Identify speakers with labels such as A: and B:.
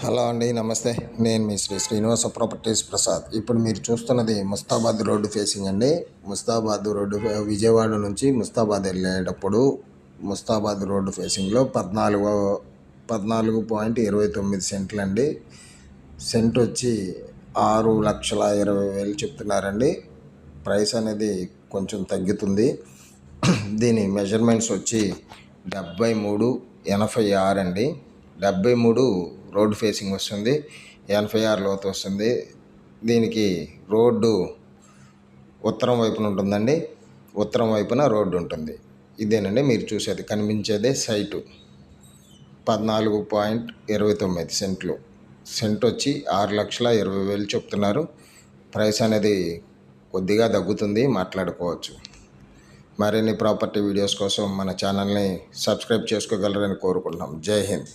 A: Hello అండి, నమస్తే. నేను మీ శ్రీనివాస ప్రాపర్టీస్ ప్రసాద్. ఇప్పుడు మీరు చూస్తున్నది ముస్తాబాద్ రోడ్డు ఫేసింగ్ అండి. ముస్తాబాద్ రోడ్డు విజయవాడ నుంచి ముస్తాబాద్ వెళ్ళేటప్పుడు ముస్తాబాద్ రోడ్డు ఫేసింగ్లో 14.29 సెంట్లు అండి. సెంట్ వచ్చి 6,20,000 చెప్తున్నారండి. ప్రైస్ అనేది కొంచెం తగ్గుతుంది. దీని మెజర్మెంట్స్ వచ్చి 73/86 అండి. 73 రోడ్డు ఫేసింగ్ వస్తుంది, 86 లోతు వస్తుంది. దీనికి రోడ్డు ఉత్తరం వైపున ఉంటుందండి. ఉత్తరం వైపున రోడ్డు ఉంటుంది. ఇదేనండి మీరు చూసేది, కనిపించేదే సైటు. 14.29 సెంట్లు. సెంట్ వచ్చి 6,20,000 చెప్తున్నారు. ప్రైస్ అనేది కొద్దిగా తగ్గుతుంది, మాట్లాడుకోవచ్చు. మరిన్ని ప్రాపర్టీ వీడియోస్ కోసం మన ఛానల్ని సబ్స్క్రైబ్ చేసుకోగలరని కోరుకుంటున్నాం. జై హింద్.